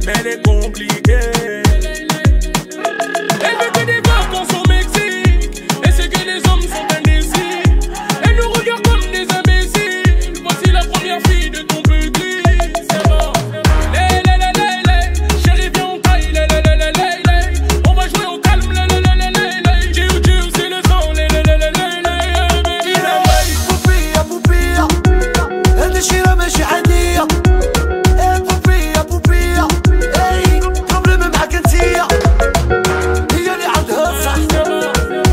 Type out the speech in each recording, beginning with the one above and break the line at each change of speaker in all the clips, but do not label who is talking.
mais elle est compliquée. Elle veut que des vacances au Mexique, et c'est que les hommes sont indécis. Elle nous regarde comme des imbéciles. Voici la première fille de ton petit. C'est bon. Chérie, viens on taille. On va jouer au calme. Jiu, c'est le sang.
بوبيا بوبيا هذا شي ماشي عادية. بوبيا بوبيا اي بروبليم معاك انتيا. هي اللي عندها الصح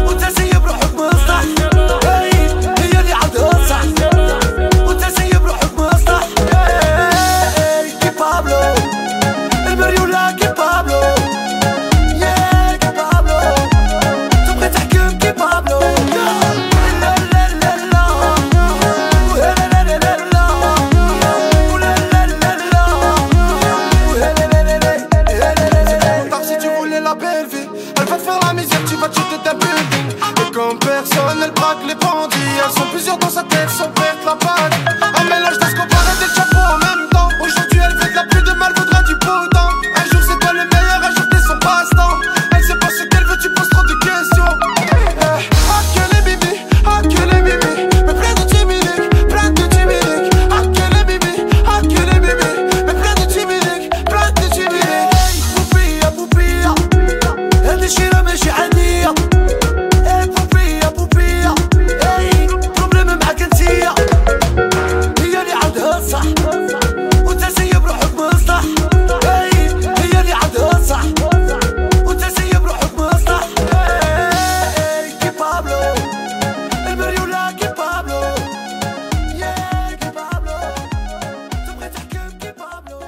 وانت سايب روحك مصلح. هي اللي عندها الصح وانت سايب روحك مصلح. كي بابلو المريولة كي بابلو. كي بابلو تبغي تحكم كي بابلو. Comme personne, elle braque les bandits. Elles sont plusieurs dans sa tête, sans perdre la bague. Un mélange d'Escobar et des chapeaux en même temps. Aujourd'hui elle fait de la pluie, demain elle voudra du beau temps. Un jour c'est toi le meilleur, un jour t'es son passe-temps. Elle sait pas ce qu'elle veut, tu poses trop de questions. Ah que les bibi, mais plein de timidiques, plein de timidiques. Ah que les bibi, mais plein de timidiques, plein de timidiques. Poupia, poupia, elle déchire mais j'ai عادية. هي اللي عندها الصح وانت سايب روحك مصلح. هي اللي عندها الصح وانت سايب روحك مصلح. كي بابلو المريولة كي بابلو. كي بابلو تبغي تحكم كي بابلو.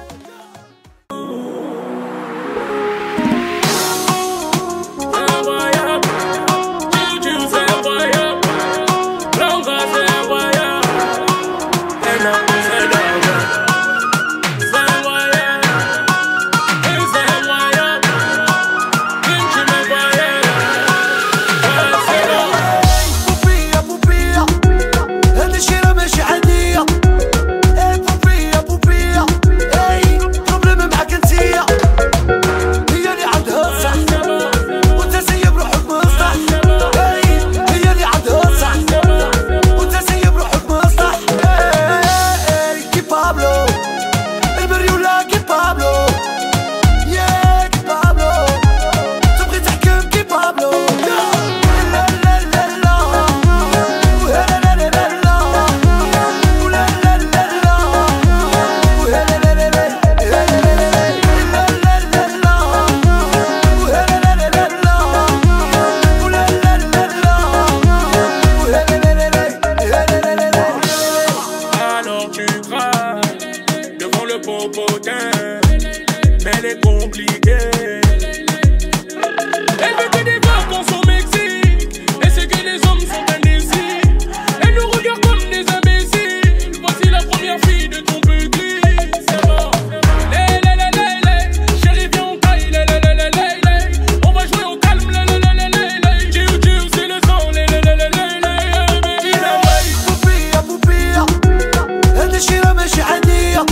Mais elle est compliquée. Elle veut que des vacances au Mexique, et c'est que les hommes sont indécis. Elle nous regarde comme des imbéciles. Voici la première fille de ton petit. C'est bon. Chérie, viens on taille. On va jouer au calme. Jiu, c'est le sang.
بوبيا بوبيا هذا شي ماشي عادية.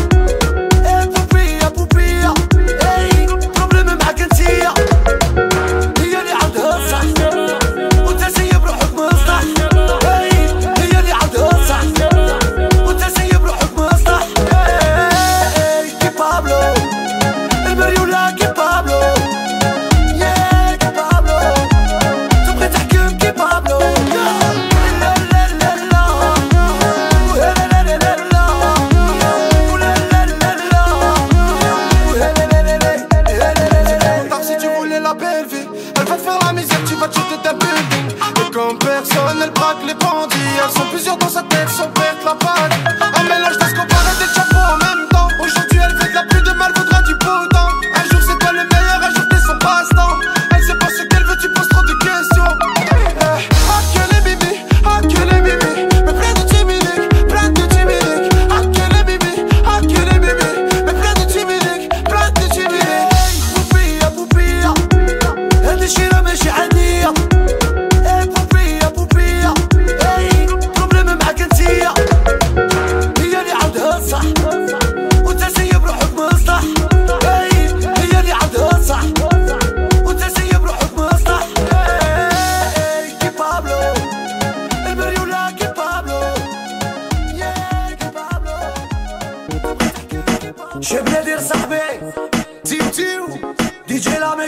Comme personne, elle braque les bandits. Elles sont plusieurs dans sa tête, sans perdre la bague. Un mélange d'Escobar et des chapeaux en même temps. Aujourd'hui elle fait de la pluie, demain elle voudra du beau temps. Un jour c'est toi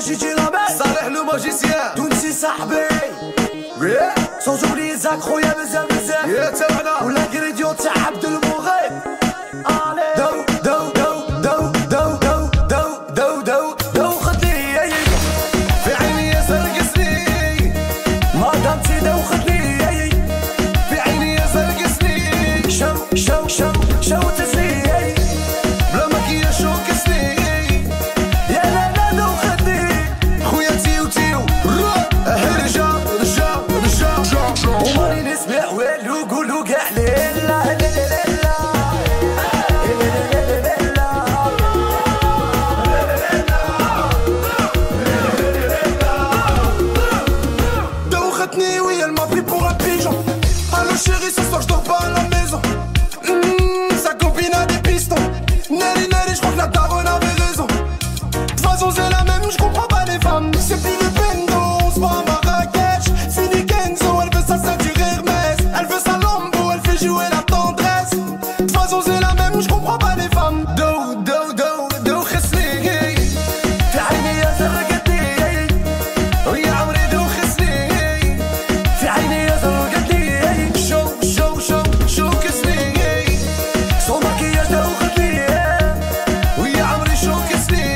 Gigi Lamel,
Saleh le magicien,
Tounsi Sahbi, sans oublier Zach Roya بزاف بزاف
تبعنا
والانجريديون تاع عبد المغيب. دو دو دو دو دو دو دو دو دو دو خدني
في عيني يا سرقسني
مادامتي دو خدني
في عيني يا سرقسني
شو شو شو شو تسلي
بلا مكياج شو كسني
يا لا لا دو خدني
خويا تيو تيو رجع رجع رجع
وماني نسمع والو قولو كاع ليلا
دوختني ويا elle m'a pris pour un pigeon. Allo chérie, ce soir je dors pas à la maison. Sa copine a des pistons. Nelly Nelly, je crois que la daronne avait raison. De toute façon c'est la même, je comprends pas les femmes. C'est plus le bendo, on se voit à Marrakech. Fini Kenzo, elle veut sa ceinture Hermès. Elle veut sa Lambo, elle fait jouer la tendresse. De toute façon c'est la même, je comprends pas les femmes. Do do do do خسني
في عيني يا زرقتني
ويا عمري دو خسني
في عيني يا زرقتني
شو شو شو شو كسني
سو مكياج دو خدني
ويا عمري شو كسني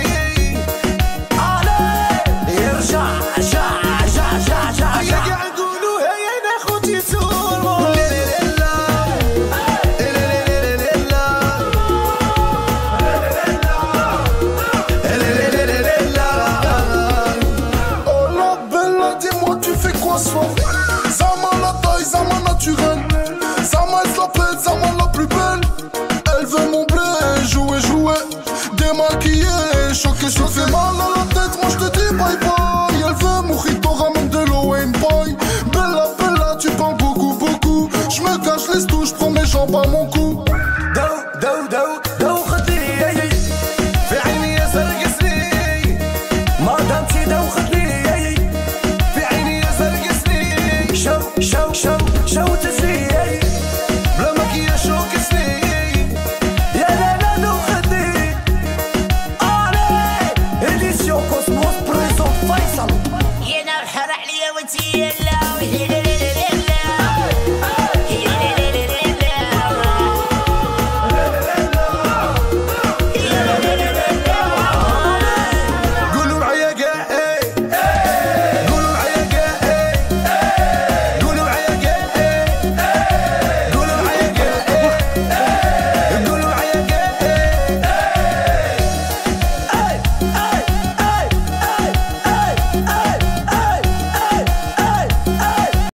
يرجع جع جع جع جع
يا
جع
قاعد يقولوا هي انا خوتي تور Oh la bella, dis-moi tu fais quoi ce soir? Zama la taille, Zama naturel. Zama elle s'appelle Zama la plus belle. Elle veut mon blé, jouer, jouer. Démaquillée, choquée, je te fais mal à la tête, moi je te dis bye bye. Elle veut mojito, ramène de l'eau et une paille. Bella, bella, tu parles beaucoup, beaucoup. Je me cache les touches, je prends mes jambes à mon cou.